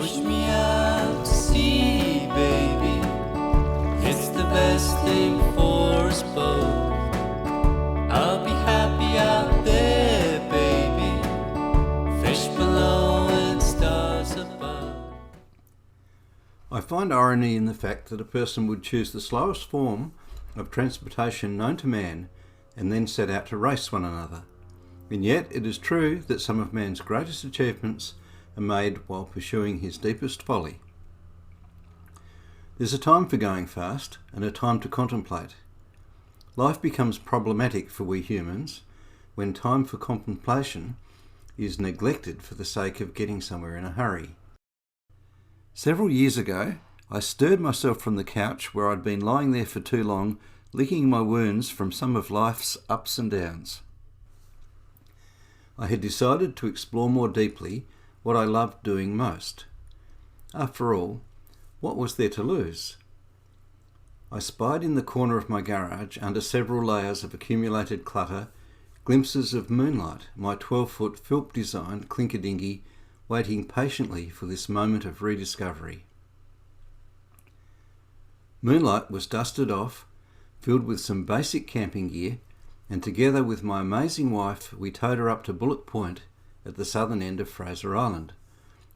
Push me out to sea, baby. It's the best thing for us both. I'll be happy out there, baby. Fish below and stars above. I find irony in the fact that a person would choose the slowest form of transportation known to man and then set out to race one another. And yet it is true that some of man's greatest achievements are made while pursuing his deepest folly. There's a time for going fast and a time to contemplate. Life becomes problematic for we humans when time for contemplation is neglected for the sake of getting somewhere in a hurry. Several years ago, I stirred myself from the couch where I'd been lying there for too long, licking my wounds from some of life's ups and downs. I had decided to explore more deeply what I loved doing most. After all, what was there to lose? I spied in the corner of my garage, under several layers of accumulated clutter, glimpses of moonlight, my 12-foot Philp-designed clinker dinghy, waiting patiently for this moment of rediscovery. Moonlight was dusted off, filled with some basic camping gear, and together with my amazing wife, we towed her up to Bullock Point at the southern end of Fraser Island,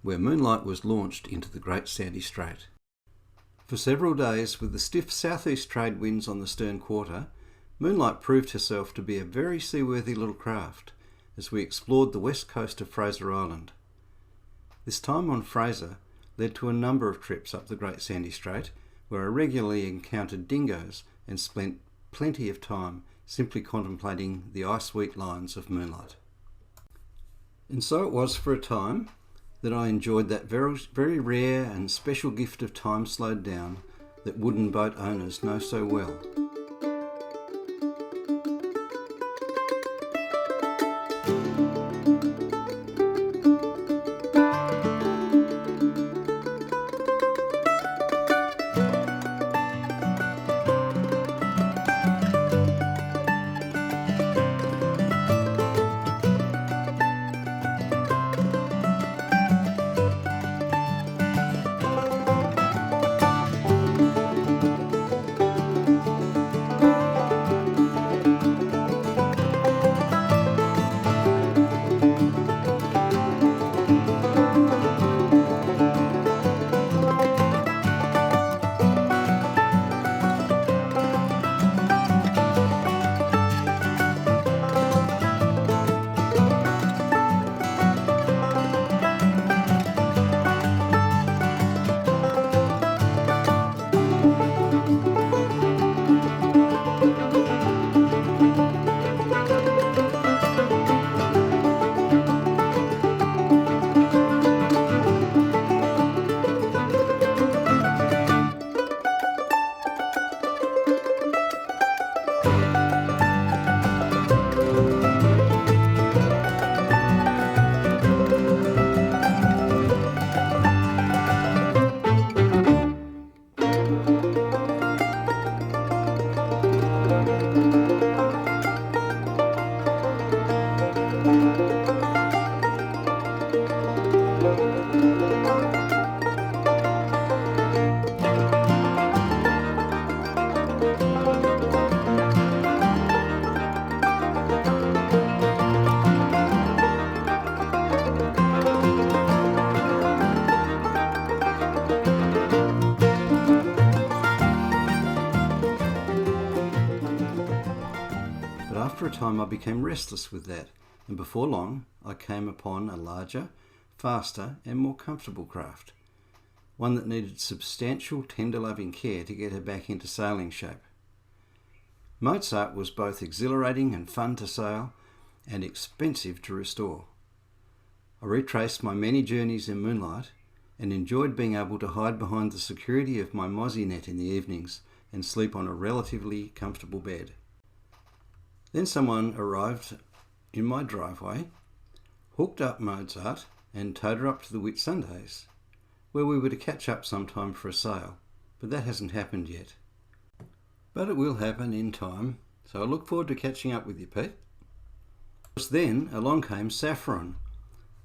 where Moonlight was launched into the Great Sandy Strait. For several days, with the stiff southeast trade winds on the stern quarter, Moonlight proved herself to be a very seaworthy little craft as we explored the west coast of Fraser Island. This time on Fraser led to a number of trips up the Great Sandy Strait, where I regularly encountered dingoes and spent plenty of time simply contemplating the ice-sweet lines of Moonlight. And so it was for a time that I enjoyed that very, very rare and special gift of time slowed down that wooden boat owners know so well. After a time I became restless with that, and before long I came upon a larger, faster and more comfortable craft, one that needed substantial tender loving care to get her back into sailing shape. Mozart was both exhilarating and fun to sail, and expensive to restore. I retraced my many journeys in Moonlight, and enjoyed being able to hide behind the security of my mozzie net in the evenings and sleep on a relatively comfortable bed. Then someone arrived in my driveway, hooked up Mozart and towed her up to the Whitsundays, where we were to catch up sometime for a sail, but that hasn't happened yet. But it will happen in time, so I look forward to catching up with you, Pete. Then along came Saffron,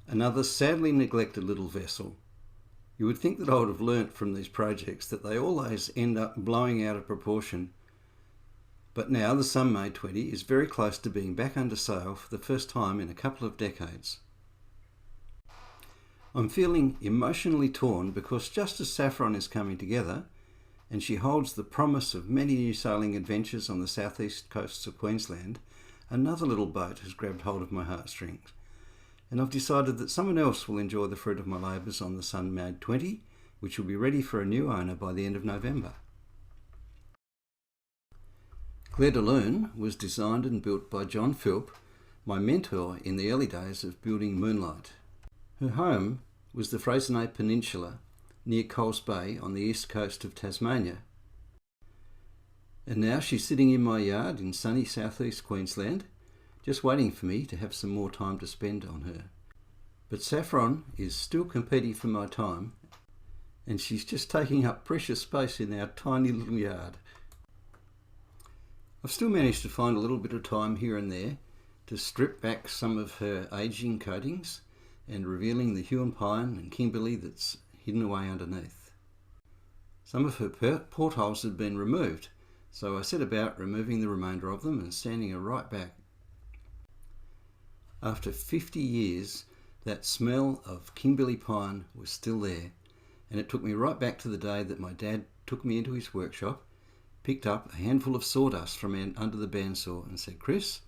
another sadly neglected little vessel. You would think that I would have learnt from these projects that they always end up blowing out of proportion, but now the Sunmade 20 is very close to being back under sail for the first time in a couple of decades. I'm feeling emotionally torn because just as Saffron is coming together, and she holds the promise of many new sailing adventures on the southeast coasts of Queensland, another little boat has grabbed hold of my heartstrings, and I've decided that someone else will enjoy the fruit of my labours on the Sunmade 20, which will be ready for a new owner by the end of November. Clair de Lune was designed and built by John Philp, my mentor in the early days of building Moonlight. Her home was the Freycinet Peninsula near Coles Bay on the east coast of Tasmania. And now she's sitting in my yard in sunny southeast Queensland, just waiting for me to have some more time to spend on her. But Saffron is still competing for my time, and she's just taking up precious space in our tiny little yard. I've still managed to find a little bit of time here and there to strip back some of her ageing coatings and revealing the Huon pine and Kimberley that's hidden away underneath. Some of her portholes had been removed, so I set about removing the remainder of them and sanding her right back. After 50 years, that smell of Kimberley pine was still there, and it took me right back to the day that my dad took me into his workshop, picked up a handful of sawdust from under the bandsaw and said, "Chris,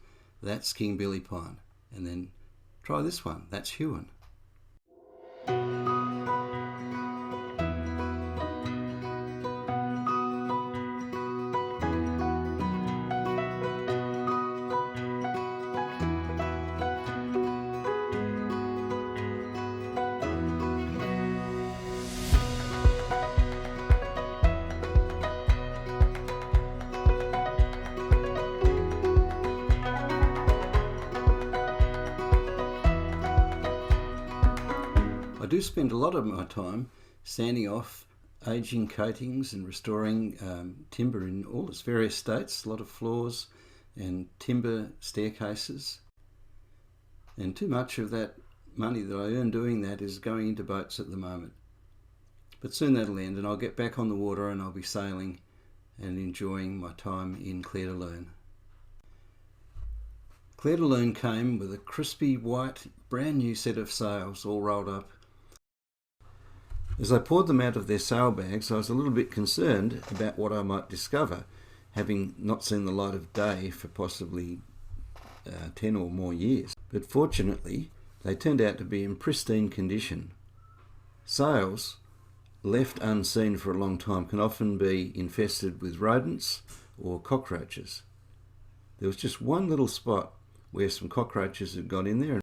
that's Kimberley pine, and then try this one, that's Huon." I do spend a lot of my time sanding off aging coatings and restoring timber in all its various states, a lot of floors and timber staircases. And too much of that money that I earn doing that is going into boats at the moment. But soon that'll end and I'll get back on the water and I'll be sailing and enjoying my time in Clair de Lune. Clair de Lune came with a crispy white brand new set of sails all rolled up. As I poured them out of their sail bags, I was a little bit concerned about what I might discover, having not seen the light of day for possibly 10 or more years. But fortunately, they turned out to be in pristine condition. Sails, left unseen for a long time, can often be infested with rodents or cockroaches. There was just one little spot where some cockroaches had got in there,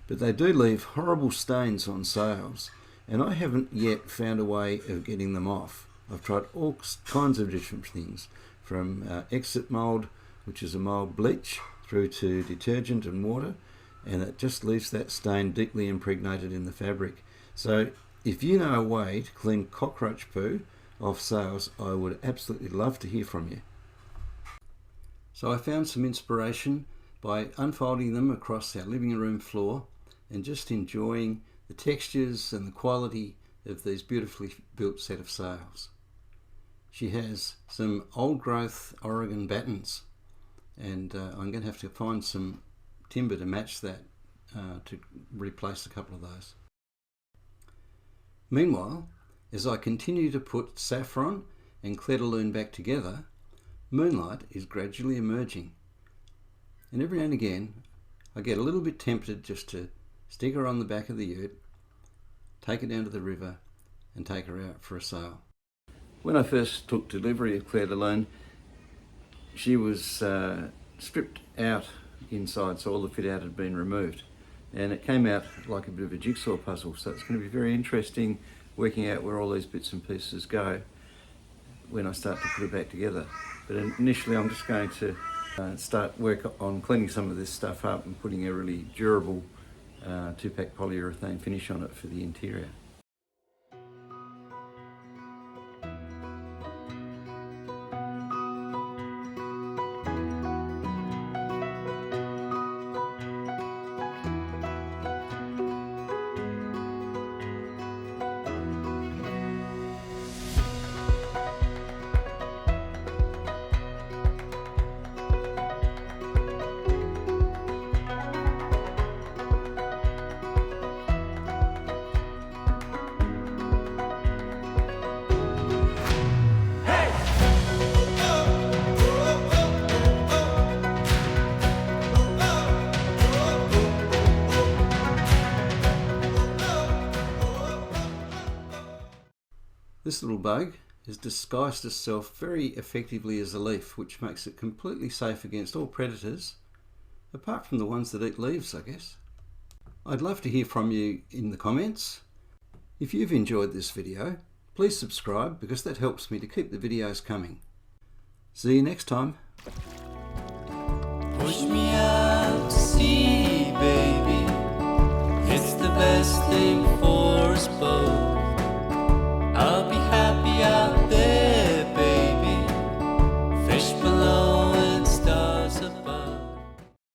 but they do leave horrible stains on sails, and I haven't yet found a way of getting them off. I've tried all kinds of different things, from exit mould, which is a mould bleach, through to detergent and water, and it just leaves that stain deeply impregnated in the fabric. So if you know a way to clean cockroach poo off sails, I would absolutely love to hear from you. So I found some inspiration by unfolding them across our living room floor and just enjoying the textures and the quality of these beautifully built set of sails. She has some old growth Oregon battens, and I'm going to have to find some timber to match that to replace a couple of those. Meanwhile, as I continue to put Saffron and Clair de Lune back together, Moonlight is gradually emerging. And every now and again, I get a little bit tempted just to stick her on the back of the ute, take her down to the river and take her out for a sail. When I first took delivery of Clair de Lune, she was stripped out inside, so all the fit out had been removed. And it came out like a bit of a jigsaw puzzle, so it's going to be very interesting working out where all these bits and pieces go when I start to put it back together. But initially I'm just going to start work on cleaning some of this stuff up and putting a really durable 2-pack polyurethane finish on it for the interior. This little bug has disguised itself very effectively as a leaf, which makes it completely safe against all predators, apart from the ones that eat leaves, I guess. I'd love to hear from you in the comments. If you've enjoyed this video, please subscribe because that helps me to keep the videos coming. See you next time. Push me out to sea, baby. It's the best thing for